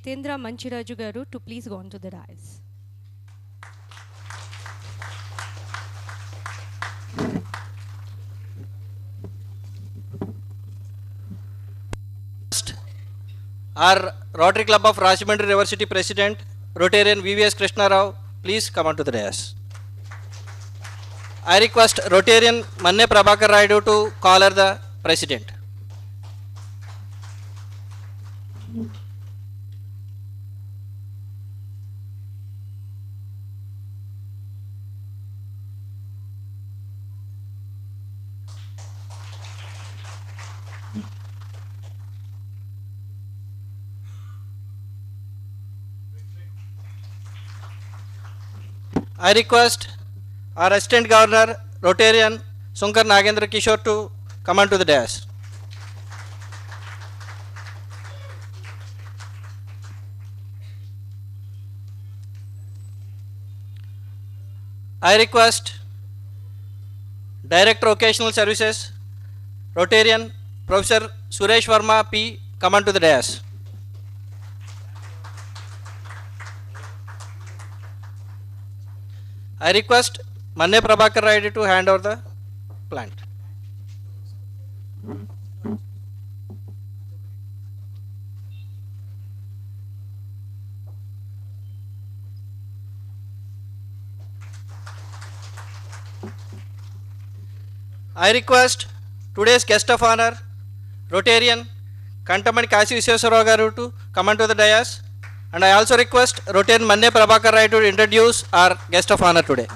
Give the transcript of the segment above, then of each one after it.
Jitendra Manchiraju garu to please go on to the dais. Our Rotary Club of Rajahmundry University President, Rotarian VVS Krishna Rao, please come on to the dais. I request Rotarian Manne Prabhakar Raidu to call her the President. I request our Assistant Governor, Rotarian Sunkar Nagendra Kishore to come on to the dais. I request Director Occasional Services, Rotarian Professor Suresh Verma P, come on to the dais. I request Manne Prabhakar Raidu to hand over the plant. I request today's guest of honor, Rotarian Kantamani Kasi Visweswarrao garu to come on to the dais. And I also request Rotarian Manne Prabhakar Raidu to introduce our guest of honor today.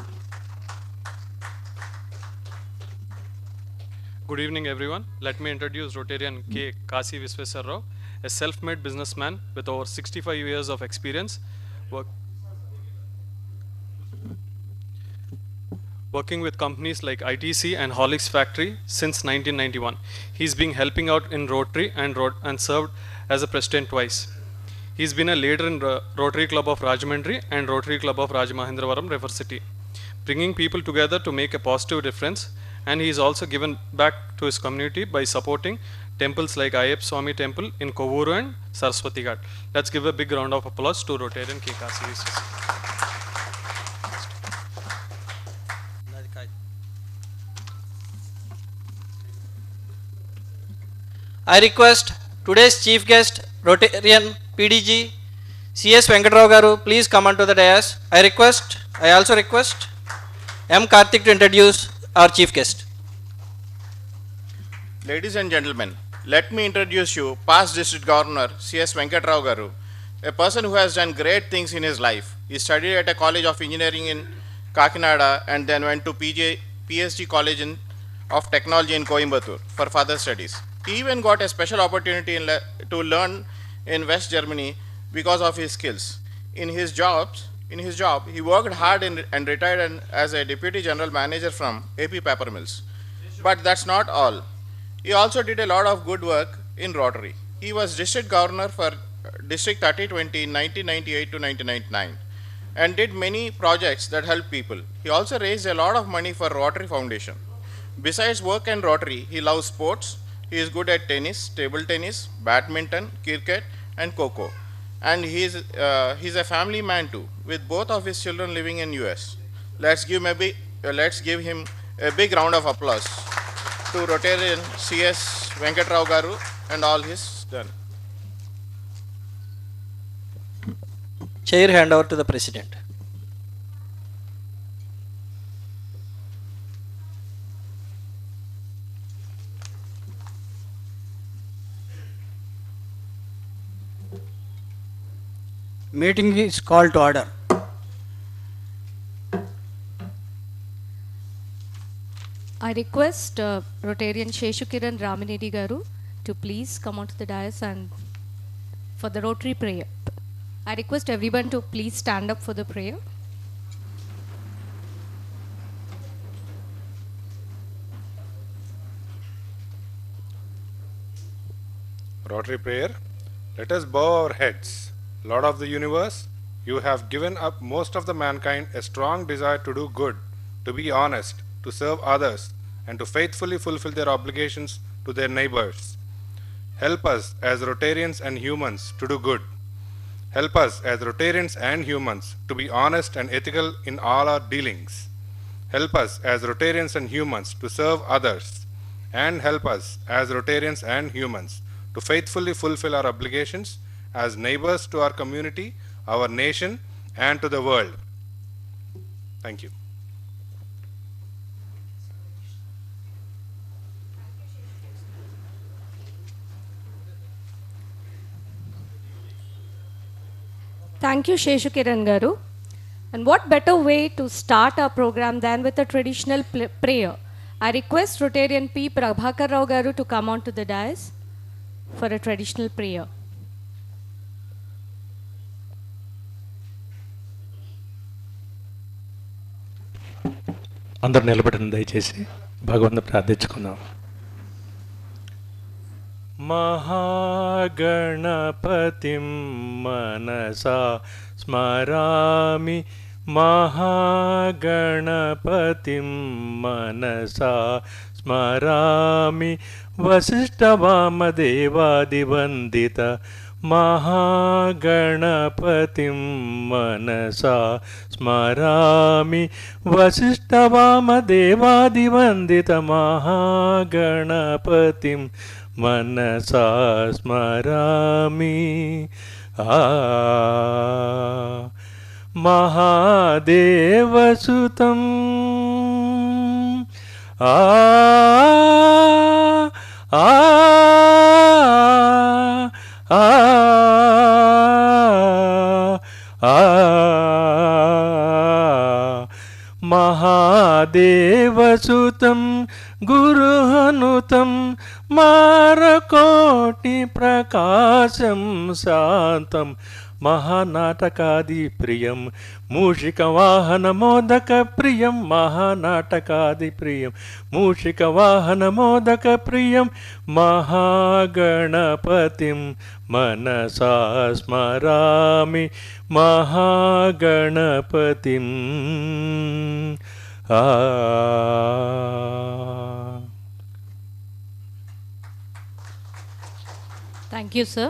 Good evening, everyone. Let me introduce Rotarian K. Kasi Visweswarrao, a self-made businessman with over 65 years of experience working with companies like ITC and Horlicks Factory since 1991. He's been helping out in Rotary and served as a president twice. He's been a leader in Rotary Club of Rajahmundry and Rotary Club of Rajamahendravaram River City, bringing people together to make a positive difference. And he's also given back to his community by supporting temples like Ayyappa Swami Temple in Kovuru and Saraswati Ghat. Let's give a big round of applause to Rotarian K. Kasi Visweswarrao. I request today's chief guest, Rotarian PDG, CS Venkatrao garu, please come on to the dais. I also request M. Karthik to introduce our chief guest. Ladies and gentlemen, let me introduce you past District Governor CS Venkatrao garu, a person who has done great things in his life. He studied at a College of Engineering in Kakinada and then went to PSG College of Technology in Coimbatore for further studies. He even got a special opportunity to learn in West Germany because of his skills. In his job, he worked hard and retired as a Deputy General Manager from AP Paper Mills. But that's not all. He also did a lot of good work in Rotary. He was District Governor for District 3020 in 1998 to 1999 and did many projects that helped people. He also raised a lot of money for Rotary Foundation. Besides work and Rotary, he loves sports. He is good at tennis, table tennis, badminton, cricket, and Kho-Kho. And he's a family man too, with both of his children living in US. Let's give him a big round of applause to Rotarian CS Venkatrao garu and all his done. Chair hand over to the President. Meeting is called to order. I request Rotarian Sheshukiran Raminedi garu to please come onto the dais and for the Rotary prayer. I request everyone to please stand up for the prayer. Rotary prayer. Let us bow our heads. Lord of the universe, you have given up most of the mankind a strong desire to do good, to be honest, to serve others, and to faithfully fulfill their obligations to their neighbors. Help us as Rotarians and humans to do good. Help us as Rotarians and humans to be honest and ethical in all our dealings. Help us as Rotarians and humans to serve others. And help us as Rotarians and humans to faithfully fulfill our obligations as neighbors to our community, our nation, and to the world. Thank you. Thank you, Sheshu Kiran Garu. And what better way to start our program than with a traditional prayer? I request Rotarian P. Prabhakar Rao Garu to come on to the dais for a traditional prayer. అందరు నిలబడిన దయచేసి భగవంతుని ప్రార్థించుకుందాం. మహాగణపతిం మనసా స్మరామి, మహాగణపతిం మనసా స్మరామి, వసిష్ఠవామదేవాదివందిత మహాగణపతిం మనసా స్మరామి, వసిష్ఠవామదేవాదివందిత మహాగణపతిం మనసా స్మరామి. మహాదేవసుతం మహాదేవసుతం గురుహనుతం మారకోటి ప్రకాశం శాంతం, మహానాటకాది ప్రియం మూషిక వాహన మోదక ప్రియం, మహానాటకాది ప్రియం మూషిక వాహన మోదక ప్రియం, మహాగణపతిం మనసా స్మరామి, మహాగణపతిం. Thank you, sir.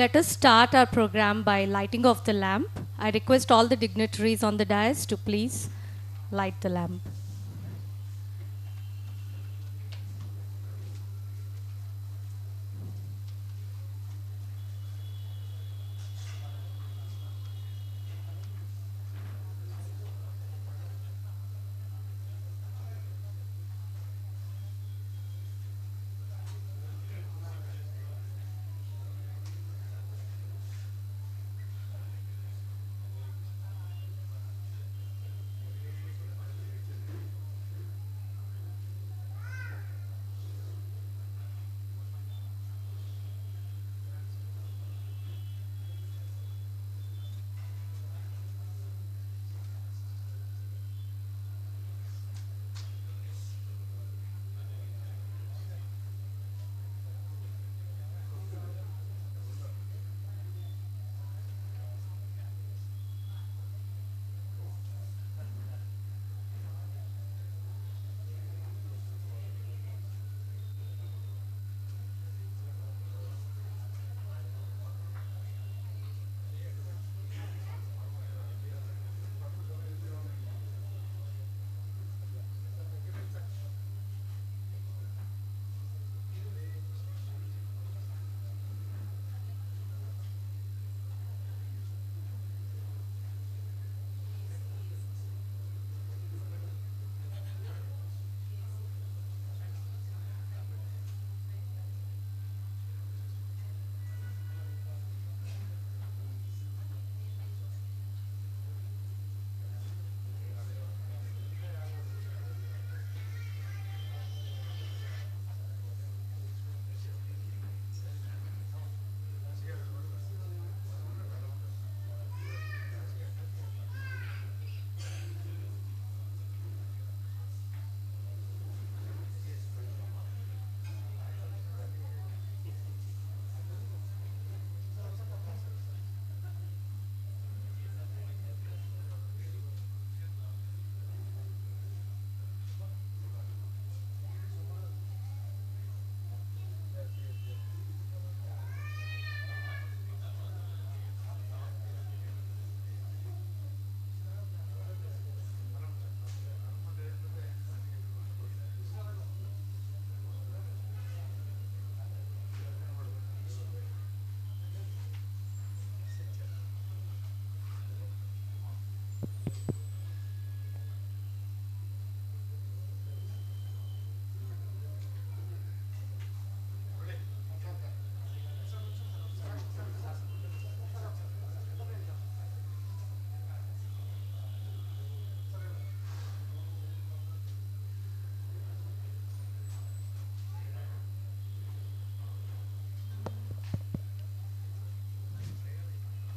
Let us start our program by lighting of the lamp. I request all the dignitaries on the dais to please light the lamp.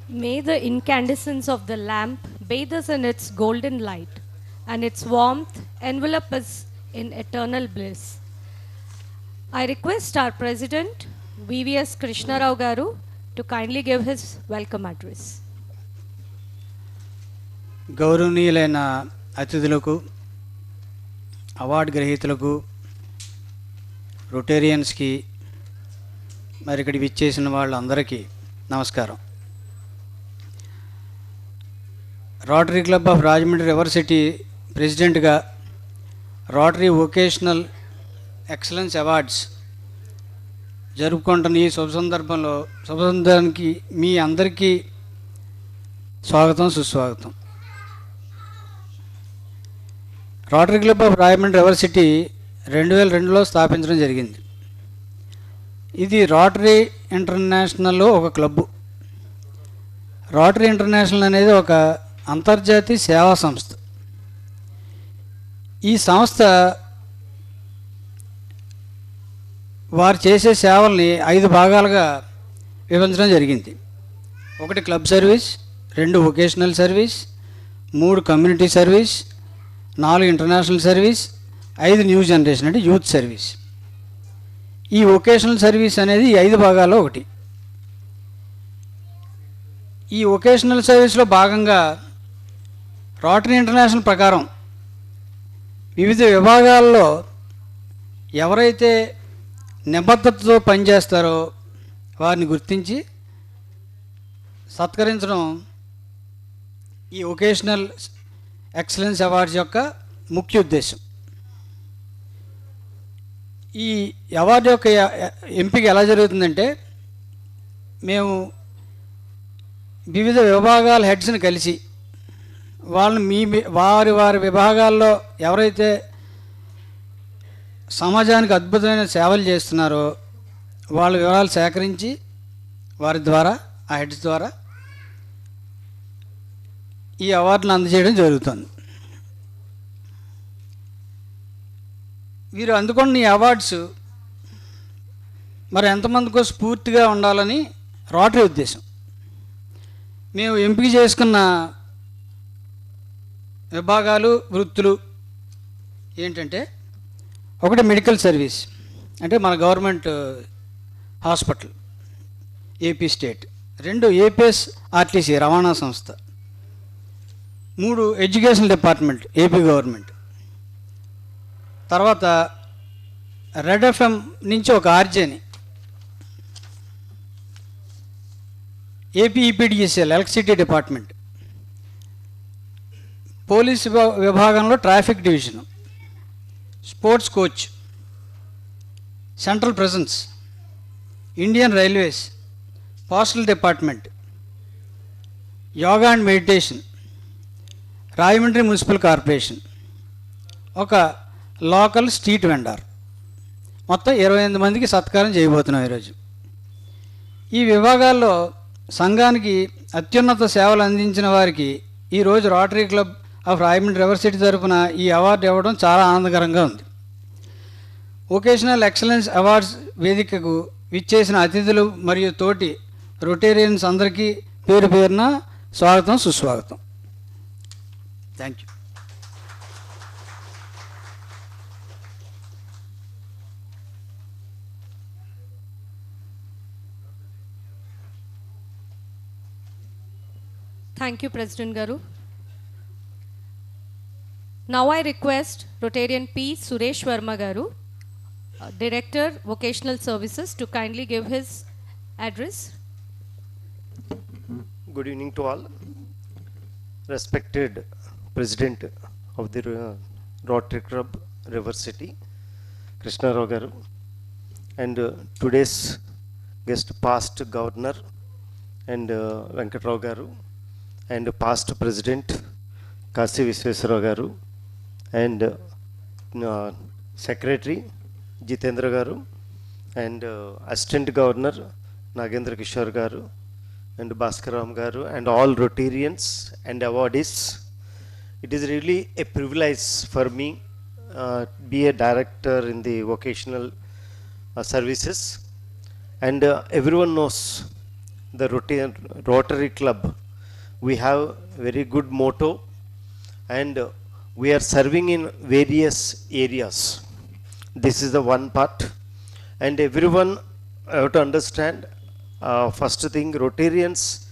May the incandescence of the lamp bathe us in its golden light, and its warmth envelop us in eternal bliss. I request our President, VVS Krishna Rao Garu, to kindly give his welcome address. గౌరవనీయులైన అతిథులకు, award గ్రహీతలకు, రొటేరియన్స్కి, మరి ఇక్కడికి విచ్చేసిన వాళ్ళందరికీ నమస్కారం. Rotary Club of Rajahmundry River City ప్రెసిడెంట్గా Rotary vocational excellence awards జరుపుకుంటున్న ఈ శుభసందర్భానికి మీ అందరికీ స్వాగతం, సుస్వాగతం. Rotary Club of Rajahmundry River City 2002లో స్థాపించడం జరిగింది. ఇది రోటరీ ఇంటర్నేషనల్లో ఒక క్లబ్బు. రోటరీ ఇంటర్నేషనల్ అనేది ఒక అంతర్జాతీయ సేవా సంస్థ. ఈ సంస్థ వారు చేసే సేవల్ని 5 భాగాలుగా విభజించడం జరిగింది. 1 club service, 2 vocational service, 3 community service, 4 international service, 5 new generation అంటే యూత్ సర్వీస్. ఈ వొకేషనల్ సర్వీస్ అనేది 5 భాగాల్లో ఒకటి. ఈ వొకేషనల్ సర్వీస్లో భాగంగా రోటరీ ఇంటర్నేషనల్ ప్రకారం వివిధ విభాగాల్లో ఎవరైతే నిబద్ధతతో పనిచేస్తారో వారిని గుర్తించి సత్కరించడం ఈ వొకేషనల్ ఎక్సలెన్స్ అవార్డ్స్ యొక్క ముఖ్య ఉద్దేశం. ఈ అవార్డు యొక్క ఎంపిక ఎలా జరుగుతుందంటే, మేము వివిధ విభాగాల హెడ్స్ని కలిసి వాళ్ళని వారి విభాగాల్లో ఎవరైతే సమాజానికి అద్భుతమైన సేవలు చేస్తున్నారో వాళ్ళ వివరాలు సేకరించి వారి ద్వారా, ఆ హెడ్స్ ద్వారా ఈ అవార్డులను అందజేయడం జరుగుతుంది. వీరు అందుకున్న ఈ అవార్డ్స్ మరి ఎంతమందికో స్ఫూర్తిగా ఉండాలని రోటరీ ఉద్దేశం. మేము ఎంపిక చేసుకున్న విభాగాలు, వృత్తులు ఏంటంటే, 1 మెడికల్ సర్వీస్ అంటే మన government hospital AP state, 2 APS RTC రవాణా సంస్థ, 3 ఎడ్యుకేషన్ డిపార్ట్మెంట్ ఏపీ గవర్నమెంట్, తర్వాత రెడ్ ఎఫ్ఎం నుంచి ఒక ఆర్జేని, ఏపీ ఈపీడిఎస్ఎల్ ఎలక్ట్రిసిటీ డిపార్ట్మెంట్, పోలీస్ విభాగంలో traffic division, sports coach, central presence, Indian railways, postal department, yoga and meditation, Rajahmundry municipal corporation, ఒక local street vendor. మొత్తం 28 మందికి సత్కారం చేయబోతున్నాం ఈరోజు. ఈ విభాగాల్లో సంఘానికి అత్యున్నత సేవలు అందించిన వారికి ఈరోజు rotary Club of Rajahmundry River city తరఫున ఈ అవార్డు ఇవ్వడం చాలా ఆనందకరంగా ఉంది. వొకేషనల్ ఎక్సలెన్స్ అవార్డ్స్ వేదికకు విచ్చేసిన అతిథులు మరియు తోటి రొటేరియన్స్ అందరికీ పేరు పేరున స్వాగతం, సుస్వాగతం. Thank you. Thank you, President Garu. Now I request Rotarian P. Suresh Verma Garu, Director, Vocational Services, to kindly give his address. Good evening to all. Respected President of the Rotary Club River City, Krishna Rao Garu, and today's guest, past Governor and Venkat Rao Garu, and past President Kasi Visweswara Garu, and Secretary Jitendra Garu, and Assistant Governor Nagendra Kishore Garu, and Bhaskaram Garu, and all Rotarians and awardees. It is really a privilege for me be a director in the vocational services, and everyone knows the Rotary Club, we have very good motto, and we are serving in various areas. This is the one part, and everyone have to understand, first thing, Rotarians,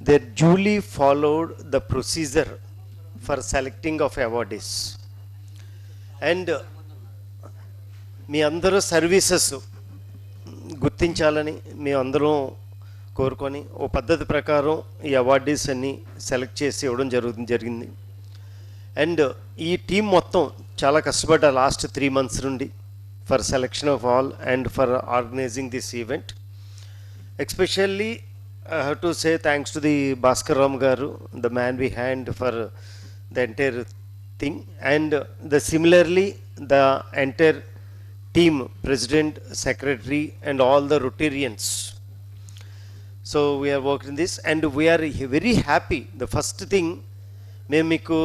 they duly followed the procedure for selecting of awardees. And మీ అందరూ services గుర్తించాలని మేము అందరం కోరుకొని ఓ పద్ధతి ప్రకారం ఈ awardees అన్ని select చేసి ఇవ్వడం జరిగింది. అండ్ ఈ టీం మొత్తం చాలా కష్టపడ్డ లాస్ట్ 3 months నుండి for selection of all and for organising this event. Especially I have to say thanks to the Bhaskar Ram garu, the man behind for the entire thing, and similarly the entire team, president, secretary, and all the Rotarians. So we are working this, and we are very happy. The first thing, మేము మీకు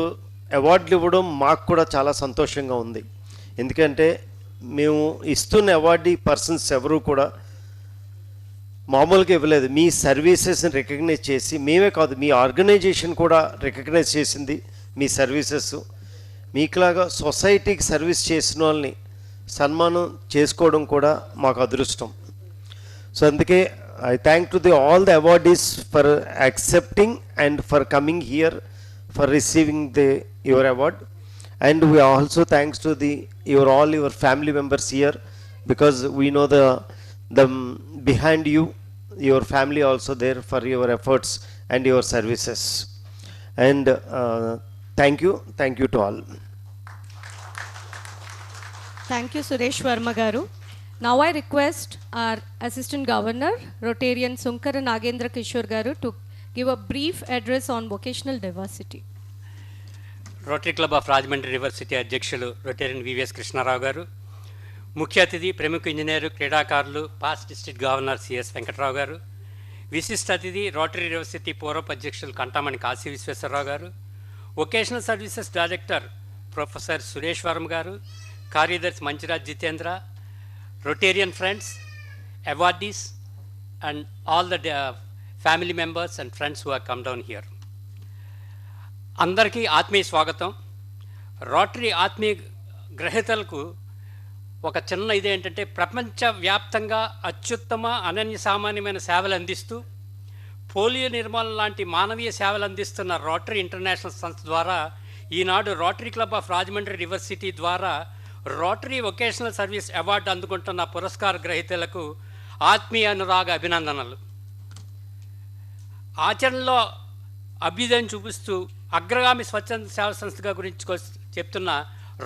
అవార్డులు ఇవ్వడం మాకు కూడా చాలా సంతోషంగా ఉంది. ఎందుకంటే మేము ఇస్తున్న అవార్డీ పర్సన్స్ ఎవరు కూడా మామూలుగా ఇవ్వలేదు. మీ సర్వీసెస్ని రికగ్నైజ్ చేసి, మేమే కాదు మీ ఆర్గనైజేషన్ కూడా రికగ్నైజ్ చేసింది మీ సర్వీసెస్. మీకులాగా సొసైటీకి సర్వీస్ చేసిన వాళ్ళని సన్మానం చేసుకోవడం కూడా మాకు అదృష్టం. సో అందుకే I thank to all the awardees for accepting and for coming here for receiving your award. And we also thanks to your family members here, because we know the behind you, your family also there for your efforts and your services. And thank you to all. Thank you, Suresh Verma garu. Now I request our Assistant Governor, Rotarian Sunkara Nagendra Kishore garu, to give a brief address on vocational diversity. Rotary Club of Rajahmundry River City అధ్యక్షులు Rotarian VVS Krishnarao గారు, ముఖ్య అతిథి ప్రముఖ engineer, క్రీడాకారులు, past district governor CS Venkatrao గారు, విశిష్ట అతిథి rotary university పూర్వపు అధ్యక్షులు కంటామణి Kashi Visweswararao garu, vocational services director professor Suresh Varma garu, కార్యదర్శి Manchiraj Jitendra, Rotarian friends, awardees, and all the family members and friends who have come down here. అందరికీ ఆత్మీయ స్వాగతం. రోటరీ ఆత్మీయ గ్రహీతలకు ఒక చిన్న ఇదేంటంటే, ప్రపంచవ్యాప్తంగా అత్యుత్తమ అనన్య సామాన్యమైన సేవలు అందిస్తూ పోలియో నిర్మూలన లాంటి మానవీయ సేవలు అందిస్తున్న రోటరీ ఇంటర్నేషనల్ సంస్థ ద్వారా ఈనాడు Rotary Club of Rajahmundry River City ద్వారా రోటరీ వొకేషనల్ సర్వీస్ అవార్డు అందుకుంటున్న పురస్కార గ్రహీతలకు ఆత్మీయ అనురాగ అభినందనలు. ఆచరణలో అభ్యుదయం చూపిస్తూ అగ్రగామి స్వచ్ఛంద సేవా సంస్థగా గురించి చెప్తున్న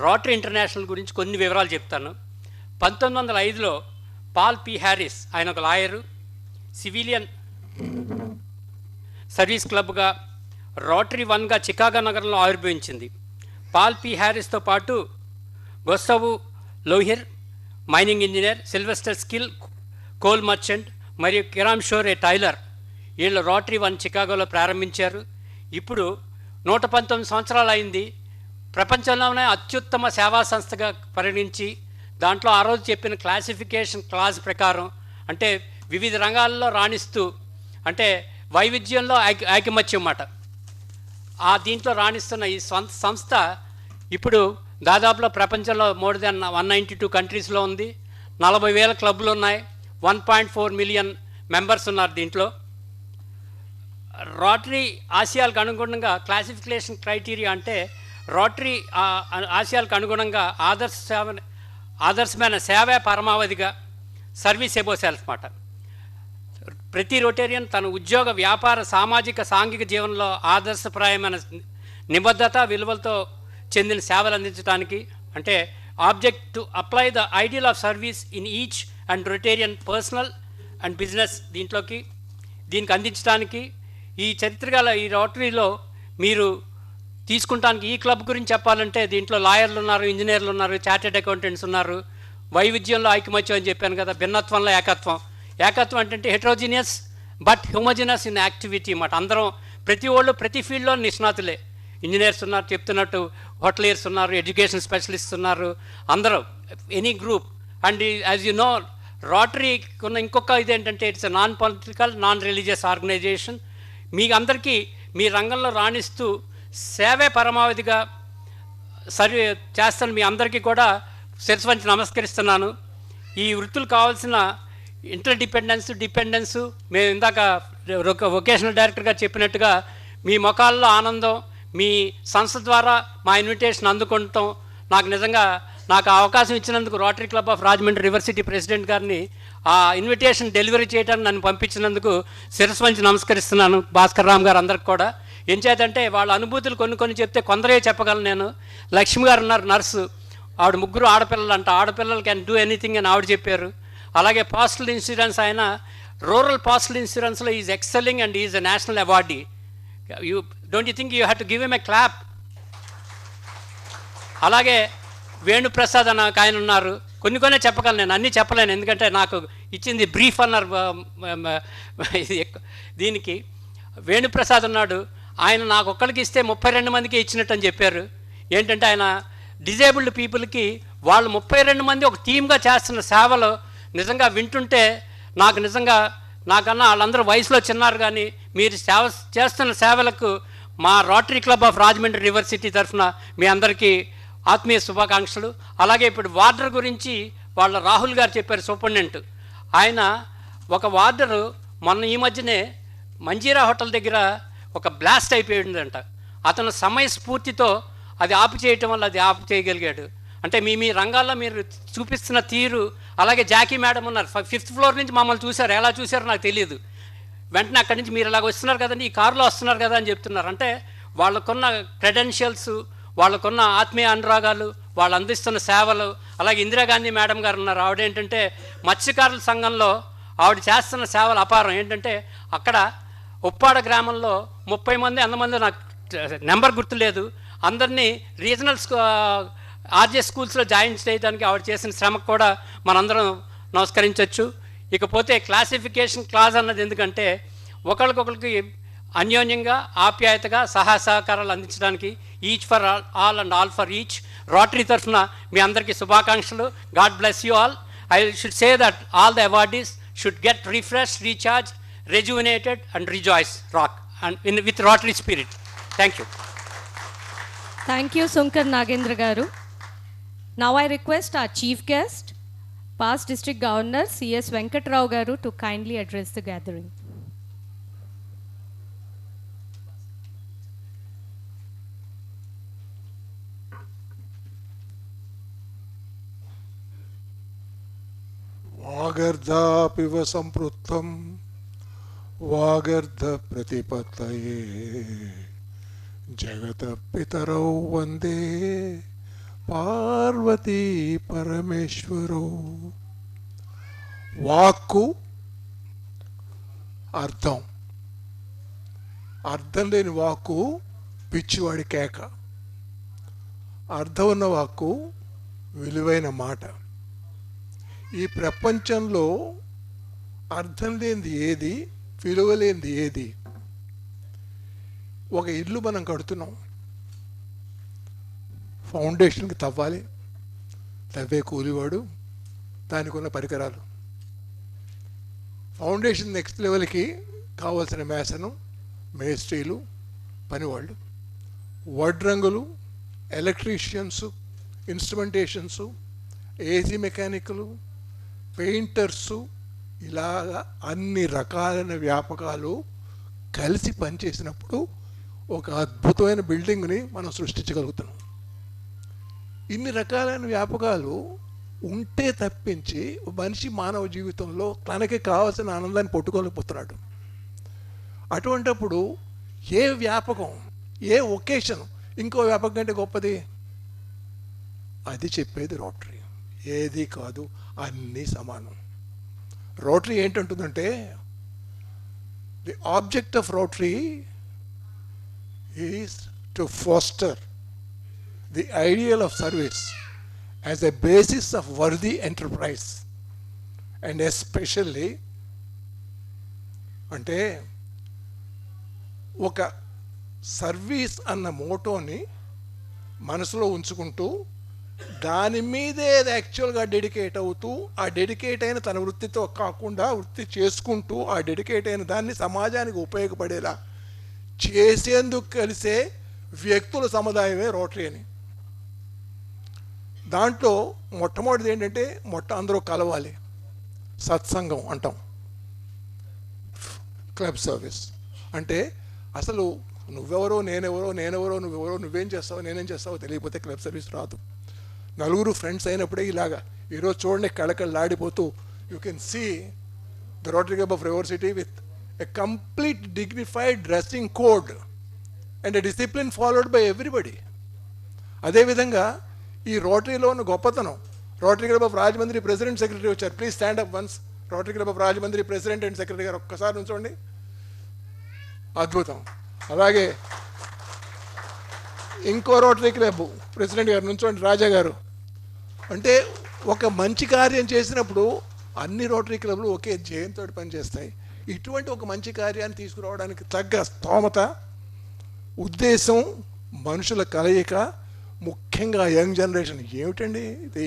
రోటరీ ఇంటర్నేషనల్ గురించి కొన్ని వివరాలు చెప్తాను. 1905లో పాల్ పి హ్యారిస్, ఆయన ఒక లాయరు, సివిలియన్ సర్వీస్ క్లబ్గా రోటరీ 1గా చికాగో నగరంలో ఆవిర్భవించింది. పాల్ పి హ్యారిస్తో పాటు Gustav Loehr, mining engineer, Silvester Schiele, coal merchant, మరియు కిరామ్ షోరే టైలర్, వీళ్ళు రోటరీ 1 చికాగోలో ప్రారంభించారు. ఇప్పుడు 119 సంవత్సరాలు అయింది. ప్రపంచంలోనే అత్యుత్తమ సేవా సంస్థగా పరిగణించి, దాంట్లో ఆ రోజు చెప్పిన క్లాసిఫికేషన్ క్లాస్ ప్రకారం, అంటే వివిధ రంగాల్లో రాణిస్తూ, అంటే వైవిధ్యంలో ఐకమత్యం మాట, ఆ దీంట్లో రాణిస్తున్న ఈ సంస్థ ఇప్పుడు దాదాపులో ప్రపంచంలో మోర్ దెన్ 192 కంట్రీస్లో ఉంది. 40,000 క్లబ్లు ఉన్నాయి. 1.4 మిలియన్ మెంబర్స్ ఉన్నారు దీంట్లో. రోటరీ ఆశయాలకు అనుగుణంగా క్లాసిఫికేషన్ క్రైటీరియా అంటే రోటరీ ఆశయాలకు అనుగుణంగా ఆదర్శమైన సేవే పరమావధిగా, సర్వీస్ ఎబో సెల్ఫ్ మాట. ప్రతి రొటేరియన్ తన ఉద్యోగ, వ్యాపార, సామాజిక, సాంఘిక జీవనంలో ఆదర్శప్రాయమైన నిబద్ధత, విలువలతో చెందిన సేవలు అందించడానికి, అంటే object to apply the ideal of service in each and Rotarian personal and business దీనికి అందించడానికి ఈ చరిత్ర గల ఈ రోటరీలో మీరు తీసుకుంటానికి, ఈ క్లబ్ గురించి చెప్పాలంటే దీంట్లో లాయర్లు ఉన్నారు, ఇంజనీర్లు ఉన్నారు, చార్టెడ్ అకౌంటెంట్స్ ఉన్నారు. వైవిధ్యంలో ఐకమత్యం అని చెప్పాను కదా, భిన్నత్వంలో ఏకత్వం. ఏకత్వం అంటే హెట్రోజినియస్ బట్ హ్యూమోజినస్ ఇన్ యాక్టివిటీ అన్నమాట. అందరం ప్రతి వాళ్ళు ప్రతి ఫీల్డ్లో నిష్ణాతులే. ఇంజనీర్స్ ఉన్నారు, చెప్తున్నట్టు హోటలియర్స్ ఉన్నారు, ఎడ్యుకేషన్ స్పెషలిస్ట్స్ ఉన్నారు, అందరూ any group. And as you know, రోటరీకి ఉన్న ఇంకొక ఇదేంటంటే it's non political non religious organisation. మీ అందరికీ మీ రంగంలో రాణిస్తూ సేవే పరమావధిగా చేస్తాను. మీ అందరికీ కూడా శిరస్సు వంచి నమస్కరిస్తున్నాను. ఈ వృత్తులు కావాల్సిన ఇంటర్ డిపెండెన్స్ మేము ఇందాక వొకేషనల్ డైరెక్టర్గా చెప్పినట్టుగా మీ ముఖాల్లో ఆనందం, మీ సంస్థ ద్వారా మా ఇన్విటేషన్ అందుకుంటాం. నాకు అవకాశం ఇచ్చినందుకు rotary Club of Rajahmundry university president గారిని ఆ ఇన్విటేషన్ డెలివరీ చేయడానికి నన్ను పంపించినందుకు శిరస్సు వంచి నమస్కరిస్తున్నాను. భాస్కర్ రామ్ గారు అందరికి కూడా ఏం చేతంటే వాళ్ళ అనుభూతులు కొన్ని చెప్తే కొందరే చెప్పగలను నేను. లక్ష్మి గారు ఉన్నారు, నర్సు, ఆవిడ 3 ఆడపిల్లలు అంట. ఆడపిల్లలు క్యాన్ డూ ఎనీథింగ్ అని ఆవిడ చెప్పారు. అలాగే పోస్టల్ ఇన్సూరెన్స్, ఆయన రూరల్ పోస్టల్ ఇన్సూరెన్స్లో is ఎక్సెల్లింగ్ and is a national awardee. Don't you think you have to give M a clap? అలాగే వేణుప్రసాద్ అని ఆయన ఉన్నారు. కొన్ని చెప్పగలను, నేను అన్నీ చెప్పలేను ఎందుకంటే నాకు ఇచ్చింది బ్రీఫ్ అన్నారు. దీనికి వేణుప్రసాద్ ఉన్నాడు, ఆయన నాకు ఒక్కరికి ఇస్తే 32 మందికి ఇచ్చినట్టు అని చెప్పారు. ఏంటంటే ఆయన డిజేబుల్డ్ పీపుల్కి వాళ్ళు 32 మంది ఒక టీమ్గా చేస్తున్న సేవలు నిజంగా వింటుంటే నాకన్నా వాళ్ళందరూ వయసులో చిన్నారు, కానీ మీరు చేస్తున్న సేవలకు మా rotary Club of Rajahmundry university తరఫున మీ అందరికీ ఆత్మీయ శుభాకాంక్షలు. అలాగే ఇప్పుడు వార్డర్ గురించి వాళ్ళ రాహుల్ గారు చెప్పారు, సూపరింటెండెంట్. ఆయన ఒక వార్డరు మొన్న ఈ మధ్యనే మంజీరా హోటల్ దగ్గర ఒక బ్లాస్ట్ అయిపోయిందంట. అతను సమయస్ఫూర్తితో అది ఆపు చేయటం వల్ల అది ఆపు చేయగలిగాడు. అంటే మీ రంగాల్లో మీరు చూపిస్తున్న తీరు. అలాగే జాకీ మేడం ఉన్నారు, 5th ఫ్లోర్ నుంచి మమ్మల్ని చూశారు. ఎలా చూశారో నాకు తెలియదు. వెంటనే అక్కడి నుంచి మీరు ఇలాగ వస్తున్నారు కదండి, ఈ కారులో వస్తున్నారు కదా అని చెప్తున్నారు. అంటే వాళ్ళకున్న క్రెడెన్షియల్స్, వాళ్ళకున్న ఆత్మీయ అనురాగాలు, వాళ్ళు అందిస్తున్న సేవలు. అలాగే ఇందిరాగాంధీ మేడం గారు ఉన్నారు, ఆవిడేంటంటే మత్స్యకారుల సంఘంలో ఆవిడ చేస్తున్న సేవలు అపారం. ఏంటంటే అక్కడ ఉప్పాడ గ్రామంలో 30 మంది అంతమంది, నాకు నెంబర్ గుర్తులేదు, అందరినీ రీజనల్ ఆర్జే స్కూల్స్లో జాయిన్ చేయడానికి ఆవిడ చేసిన శ్రమకు కూడా మనందరం నమస్కరించవచ్చు. ఇకపోతే క్లాసిఫికేషన్ క్లాజ్ అన్నది ఎందుకంటే ఒకరికొకరికి అన్యోన్యంగా ఆప్యాయతగా సహకారాలు అందించడానికి each for all and all for each rotary తరఫున మీ అందరికీ శుభాకాంక్షలు. God bless you all. I should say that all the awardees should get refresh, recharge, rejuvenated and rejoice rock and with Rotary spirit. Thank you. Thank you, Sunkar Nagendra Garu. Now I request our chief guest, past district governor C.S. Venkatrao Garu, to kindly address the gathering. వాగర్ధాపివ సంపృత్తం వాగర్ధ ప్రతిపత్తయే జగత పితరౌ వందే పార్వతీ పరమేశ్వరౌ. వాక్కు అర్థం లేని వాక్కు పిచ్చివాడి కేక. అర్థం ఉన్న వాక్కు విలువైన మాట. ఈ ప్రపంచంలో అర్థం లేనిది ఏది, విలువ లేనిది ఏది? ఒక ఇల్లు మనం కడుతున్నాం, ఫౌండేషన్కి తవ్వాలి, తవ్వే కూలివాడు, దానికి ఉన్న పరికరాలు. ఫౌండేషన్ నెక్స్ట్ లెవెల్కి కావాల్సిన మేసను, మేస్త్రీలు, పనివాళ్ళు, వడ్రంగులు, ఎలక్ట్రీషియన్స్, ఇన్స్ట్రుమెంటేషన్స్, ఏసీ మెకానికలు, పెయింటర్సు, ఇలాగా అన్ని రకాలైన వ్యాపకాలు కలిసి పనిచేసినప్పుడు ఒక అద్భుతమైన బిల్డింగ్ని మనం సృష్టించగలుగుతున్నాం. ఇన్ని రకాలైన వ్యాపకాలు ఉంటే తప్పించి మనిషి మానవ జీవితంలో తనకి కావాల్సిన ఆనందాన్ని పట్టుకోలేకపోతున్నాడు. అటువంటప్పుడు ఏ వ్యాపకం, ఏ ఒకేషన్ ఇంకో వ్యాపకం కంటే గొప్పది? అది చెప్పేది రోటరీ. ఏది కాదు, అన్నీ సమానం. రోటరీ ఏంటంటుందంటే, the object of Rotary is to foster the ideal of service as a basis of worthy enterprise. And especially అంటే ఒక సర్వీస్ అన్న మోటోని మనసులో ఉంచుకుంటూ దాని మీదే యాక్చువల్గా డెడికేట్ అవుతూ, ఆ డెడికేట్ అయిన తన వృత్తితో కాకుండా వృత్తి చేసుకుంటూ ఆ డెడికేట్ అయిన దాన్ని సమాజానికి ఉపయోగపడేలా చేసేందుకు కలిసే వ్యక్తుల సముదాయమే రోటరీ అని. దాంట్లో మొట్టమొదటిది ఏంటంటే అందరూ కలవాలి, సత్సంగం అంటాం. క్లబ్ సర్వీస్ అంటే అసలు నువ్వెవరో నేనెవరో, నువ్వెవరో, నువ్వేం చేస్తావో నేనేం చేస్తావో తెలియకపోతే క్లబ్ సర్వీస్ రాదు. నలుగురు ఫ్రెండ్స్ అయినప్పుడే ఇలాగా. ఈరోజు చూడండి కళకళలాడిపోతూ you can see the Rotary Club of River City with a complete dignified dressing code and a discipline followed by everybody. అదేవిధంగా ఈ రోటరీలో ఉన్న గొప్పతనం, Rotary Club of Rajahmundry president secretary వచ్చారు. Please stand up once. Rotary Club of Rajahmundry president and secretary garu ఒక్కసారి నుంచోండి. అద్భుతం. అలాగే ఇంకో రోటరీ క్లబ్ ప్రెసిడెంట్ గారు నుంచోండి, రాజా గారు. అంటే ఒక మంచి కార్యం చేసినప్పుడు అన్ని రోటరీ క్లబ్లు ఒకే జయంతో పనిచేస్తాయి. ఇటువంటి ఒక మంచి కార్యాన్ని తీసుకురావడానికి తగ్గ స్తోమత, ఉద్దేశం, మనుషుల కలయిక, ముఖ్యంగా యంగ్ జనరేషన్. ఏమిటండి ఇది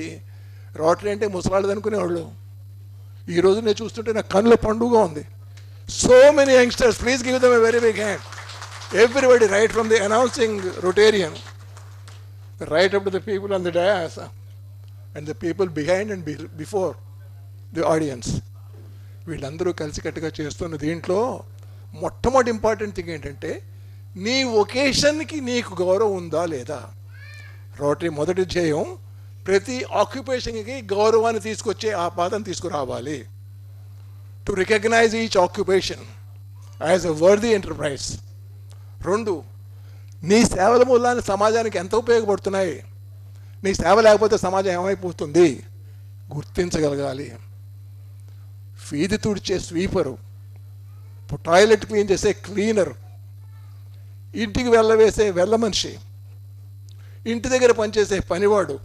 రోటరీ అంటే ముసలాళ్ళది అనుకునేవాళ్ళు. ఈరోజు నేను చూస్తుంటే నా కన్నుల పండుగ ఉంది. So many youngsters, please give them a very big hand. Everybody, right from the announcing Rotarian, right up to the people on the dais and the people behind and before the audience. వీళ్ళందరూ కలిసికట్టుగా చేస్తున్న దీంట్లో మొట్టమొదటి important thing ఏంటంటే నీ ఒకేషన్కి నీకు గౌరవం ఉందా లేదా. రోటరీ మొదటి ధ్యేయం ప్రతి ఆక్యుపేషన్కి గౌరవాన్ని తీసుకొచ్చే ఆ పాదం తీసుకురావాలి. To recognise each occupation as a worthy enterprise. 2, నీ సేవల మూలాన్ని సమాజానికి ఎంత ఉపయోగపడుతున్నాయి, నీ సేవ లేకపోతే సమాజం ఏమైపోతుంది గుర్తించగలగాలి. వీధి తుడిచే స్వీపరు, టాయిలెట్ క్లీన్ చేసే క్లీనర్, ఇంటికి వెళ్ళవేసే వెళ్ళ మనిషి, ఇంటి దగ్గర పనిచేసే పనివాడు,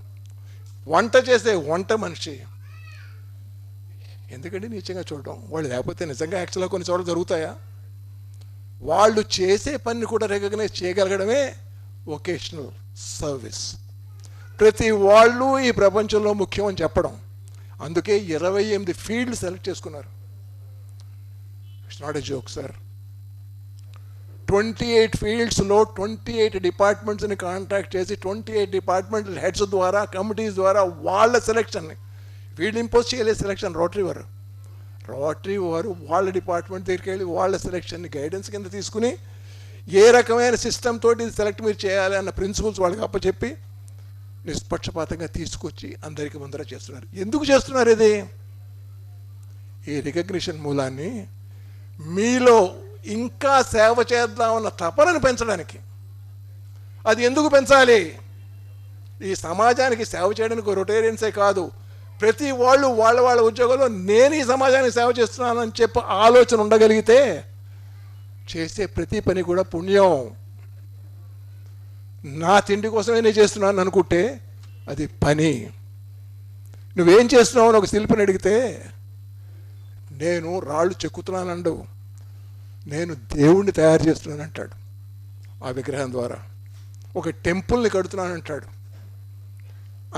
వంట చేసే వంట మనిషి. ఎందుకంటే నీచంగా చూడడం, వాళ్ళు లేకపోతే నిజంగా యాక్చువల్గా కొన్ని చోట్ల జరుగుతాయా? వాళ్ళు చేసే పని కూడా రికగ్నైజ్ చేయగలగడమే వొకేషనల్ సర్వీస్. ప్రతి వాళ్ళు ఈ ప్రపంచంలో ముఖ్యం అని చెప్పడం. అందుకే 28 ఫీల్డ్ సెలెక్ట్ చేసుకున్నారు. It's not a joke sir. 28 ఫీల్డ్స్లో 28 డిపార్ట్మెంట్స్ని కాంట్రాక్ట్ చేసి 28 డిపార్ట్మెంటల్ హెడ్స్ ద్వారా, కమిటీస్ ద్వారా వాళ్ళ సెలెక్షన్ని, వీళ్ళు ఇంపోజ్ చేయలేదు సెలెక్షన్. రోటరీ వారు వాళ్ళ డిపార్ట్మెంట్ దగ్గరికి వెళ్ళి వాళ్ళ సెలెక్షన్ని గైడెన్స్ కింద తీసుకుని ఏ రకమైన సిస్టమ్ తోటి సెలెక్ట్ మీరు చేయాలి అన్న ప్రిన్సిపల్స్ వాళ్ళకి అప్పచెప్పి నిష్పక్షపాతంగా తీసుకొచ్చి అందరికీ ముందర చేస్తున్నారు. ఎందుకు చేస్తున్నారు ఇది? ఈ రికగ్నిషన్ మూలాన్ని మీలో ఇంకా సేవ చేద్దామన్న తపనని పెంచడానికి. అది ఎందుకు పెంచాలి? ఈ సమాజానికి సేవ చేయడానికి రొటేరియన్సే కాదు, ప్రతి వాళ్ళు వాళ్ళ ఉద్యోగంలో నేను ఈ సమాజానికి సేవ చేస్తున్నానని చెప్పి ఆలోచన ఉండగలిగితే చేసే ప్రతి పని కూడా పుణ్యం. నా తిండి కోసమే నేను చేస్తున్నాను అనుకుంటే అది పని. నువ్వేం చేస్తున్నావు అని ఒక శిల్పిని అడిగితే నేను రాళ్ళు చెక్కుతున్నానండు, నేను దేవుణ్ణి తయారు చేస్తున్నాను అంటాడు. ఆ విగ్రహం ద్వారా ఒక టెంపుల్ని కడుతున్నాను అంటాడు.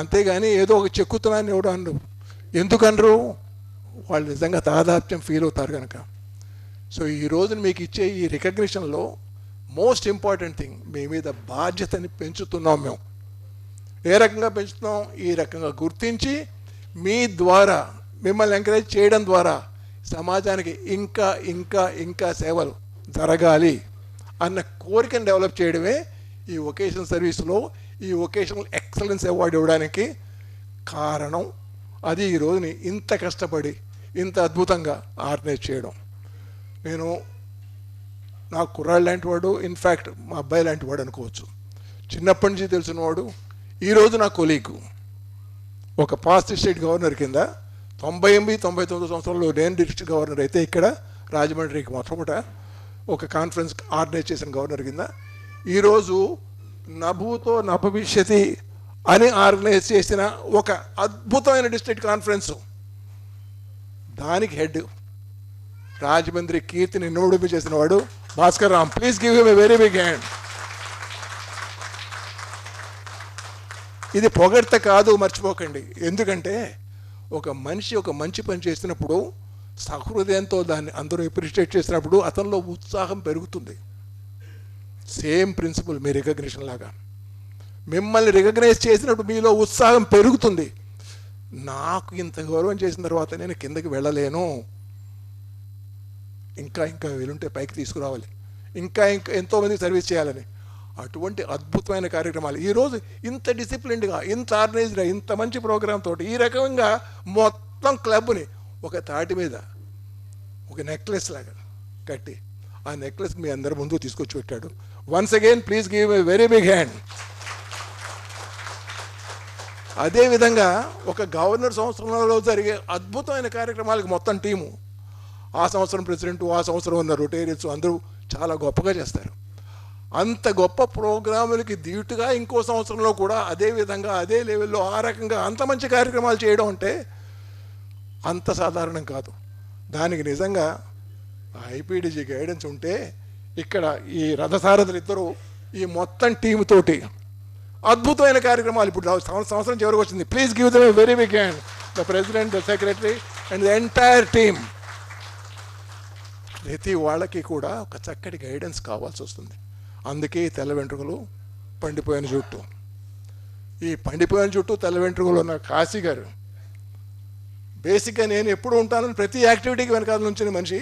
అంతేగాని ఏదో ఒక చెక్కుతున్నాను ఎవడు అన్ను. ఎందుకనరు? వాళ్ళు నిజంగా తాదాత్మ్యం ఫీల్ అవుతారు కనుక. సో ఈ రోజున మీకు ఇచ్చే ఈ రికగ్నిషన్లో మోస్ట్ ఇంపార్టెంట్ థింగ్, మీ మీద బాధ్యతని పెంచుతున్నాం మేము. ఏ రకంగా పెంచుతున్నాం? ఈ రకంగా గుర్తించి మీ ద్వారా మిమ్మల్ని ఎంకరేజ్ చేయడం ద్వారా సమాజానికి ఇంకా ఇంకా ఇంకా సేవలు జరగాలి అన్న కోరికను డెవలప్ చేయడమే ఈ వొకేషనల్ సర్వీస్లో ఈ వొకేషనల్ ఎక్సలెన్స్ అవార్డు ఇవ్వడానికి కారణం. అది ఈ రోజుని ఇంత కష్టపడి ఇంత అద్భుతంగా ఆర్గనైజ్ చేయడం. నేను నా కుర్రాళ్ళు లాంటి వాడు, ఇన్ఫ్యాక్ట్ మా అబ్బాయి లాంటి వాడు అనుకోవచ్చు. చిన్నప్పటి నుంచి తెలిసిన వాడు, ఈరోజు నా కొలీగు. ఒక పాస్ట్ డిస్ట్రిక్ట్ గవర్నర్ కింద 98-99 సంవత్సరాల్లో నేను డిస్ట్రిక్ట్ గవర్నర్ అయితే ఇక్కడ రాజమండ్రికి మొట్టమొదట ఒక కాన్ఫరెన్స్ ఆర్గనైజ్ చేసిన గవర్నర్ కింద ఈరోజు నభూతో నభవిష్యతి అని ఆర్గనైజ్ చేసిన ఒక అద్భుతమైన డిస్ట్రిక్ట్ కాన్ఫరెన్స్, దానికి హెడ్ రాజమండ్రి కీర్తిని నోడిపి చేసిన వాడు Bhaskar Ram. Please give him a very big hand. ఇది పొగడ్త కాదు, మర్చిపోకండి. ఎందుకంటే ఒక మనిషి ఒక మంచి పని చేసినప్పుడు సహృదయంతో దాన్ని అందరూ అప్రిషియేట్ చేసినప్పుడు అతనిలో ఉత్సాహం పెరుగుతుంది. సేమ్ ప్రిన్సిపల్ మీ రికగ్నిషన్ లాగా. మిమ్మల్ని రికగ్నైజ్ చేసినప్పుడు మీలో ఉత్సాహం పెరుగుతుంది. నాకు ఇంత గౌరవం చేసిన తర్వాత నేను కిందకి వెళ్ళలేను, ఇంకా ఇంకా వీలుంటే పైకి తీసుకురావాలి, ఇంకా ఇంకా ఎంతోమంది సర్వీస్ చేయాలని. అటువంటి అద్భుతమైన కార్యక్రమాలు ఈరోజు ఇంత డిసిప్లిన్డ్గా, ఇంత ఆర్గనైజ్డ్గా, ఇంత మంచి ప్రోగ్రామ్ తోటి ఈ రకంగా మొత్తం క్లబ్ని ఒక తాటి మీద ఒక నెక్లెస్ లాగా కట్టి ఆ నెక్లెస్ మీ అందరి ముందు తీసుకొచ్చి పెట్టాడు. Once again please give a very big hand. అదేవిధంగా ఒక గవర్నర్ సంవత్సరంలో జరిగే అద్భుతమైన కార్యక్రమాలకు మొత్తం టీము, ఆ సంవత్సరం ప్రెసిడెంట్, ఆ సంవత్సరం ఉన్న రొటేరియన్స్ అందరూ చాలా గొప్పగా చేస్తారు. అంత గొప్ప ప్రోగ్రాములకి దీటుగా ఇంకో సంవత్సరంలో కూడా అదే విధంగా అదే లెవెల్లో ఆ రకంగా అంత మంచి కార్యక్రమాలు చేయడం అంటే అంత సాధారణం కాదు. దానికి నిజంగా ఐపీడీజీ గైడెన్స్ ఉంటే ఇక్కడ ఈ రథసారథులు ఇద్దరు ఈ మొత్తం టీమ్ తోటి అద్భుతమైన కార్యక్రమాలు ఇప్పుడు సంవత్సరం చివరికి వచ్చింది. Please give them a very big hand, the president, the secretary and the entire team. ప్రతి వాళ్ళకి కూడా ఒక చక్కటి గైడెన్స్ కావాల్సి వస్తుంది. అందుకే తెల్ల వెంట్రుకలు, పండిపోయిన జుట్టు. ఈ పండిపోయిన జుట్టు, తెల్ల వెంట్రుకలు ఉన్న కాశీ గారు బేసిక్గా నేను ఎప్పుడు ఉంటానని ప్రతి యాక్టివిటీకి వెనకాల నుంచి మనిషి.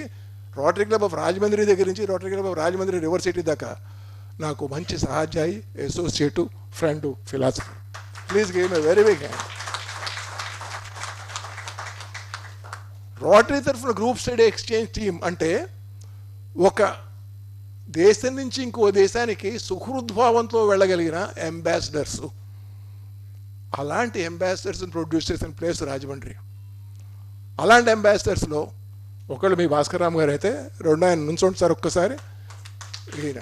రోటరీ క్లబ్ ఆఫ్ రాజమండ్రి దగ్గర నుంచి Rotary Club of Rajahmundry River City దాకా నాకు మంచి సహాధ్యాయి, associate, friend, philosopher. Please give me very big hand. Rotary తరఫున గ్రూప్ స్టడీ ఎక్స్చేంజ్ టీమ్ అంటే ఒక దేశం నుంచి ఇంకో దేశానికి సుహృద్భావంతో వెళ్ళగలిగిన అంబాసిడర్స్. అలాంటి అంబాసిడర్స్ని ప్రొడ్యూస్ చేసిన ప్లేస్ రాజమండ్రి. అలాంటి అంబాసిడర్స్లో ఒకళ్ళు మీ భాస్కర్రామ్ గారు అయితే, రెండు ఆయన నుంచోండి సార్ ఒక్కసారి. ఈయన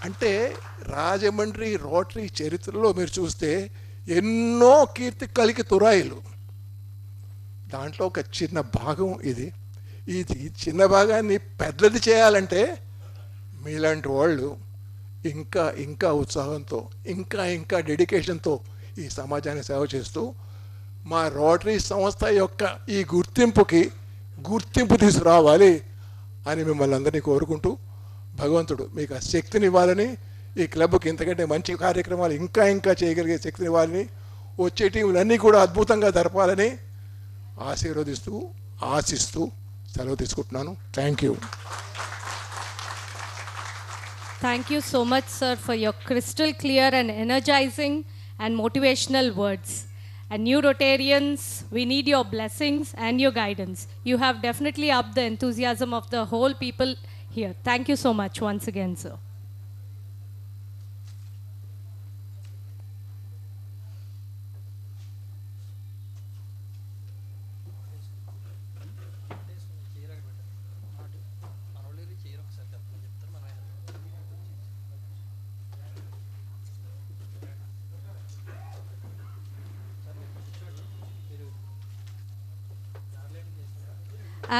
అంటే రాజమండ్రి రోటరీ చరిత్రలో మీరు చూస్తే ఎన్నో కీర్తి కలికి తురాయిలు, దాంట్లో ఒక చిన్న భాగం ఇది. ఈ చిన్న భాగాన్ని పెద్దది చేయాలంటే మీలాంటి వాళ్ళు ఇంకా ఇంకా ఉత్సాహంతో, ఇంకా ఇంకా డెడికేషన్తో ఈ సమాజాన్ని సేవ చేస్తూ మా రోటరీ సంస్థ యొక్క ఈ గుర్తింపు తీసుకురావాలి అని మిమ్మల్ని అందరినీ కోరుకుంటూ, భగవంతుడు మీకు ఆ శక్తిని ఇవ్వాలని, ఈ క్లబ్కి ఇంతకంటే మంచి కార్యక్రమాలు ఇంకా ఇంకా చేయగలిగే శక్తిని ఇవ్వాలని, వచ్చే టీములన్నీ కూడా అద్భుతంగా జరపాలని ఆశిస్తూ సెలవు తీసుకుంటున్నాను. Thank you. Thank you so much, sir, for your crystal clear and energizing and motivational words. And new Rotarians, we need your blessings and your guidance. You have definitely upped the enthusiasm of the whole people here. Thank you so much once again, sir.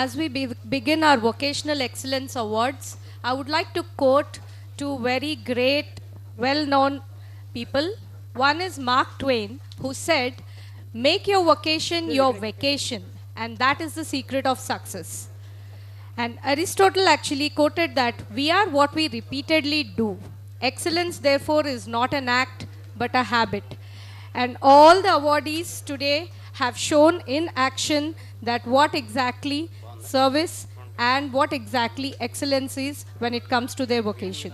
As we begin our Vocational Excellence Awards, I would like to quote two very great, well-known people. One is Mark Twain, who said, "Make your vocation your vacation, and that is the secret of success." And Aristotle actually quoted that, "We are what we repeatedly do. Excellence, therefore, is not an act, but a habit." And all the awardees today have shown in action that what exactly service and what exactly excellence is when it comes to their vocation.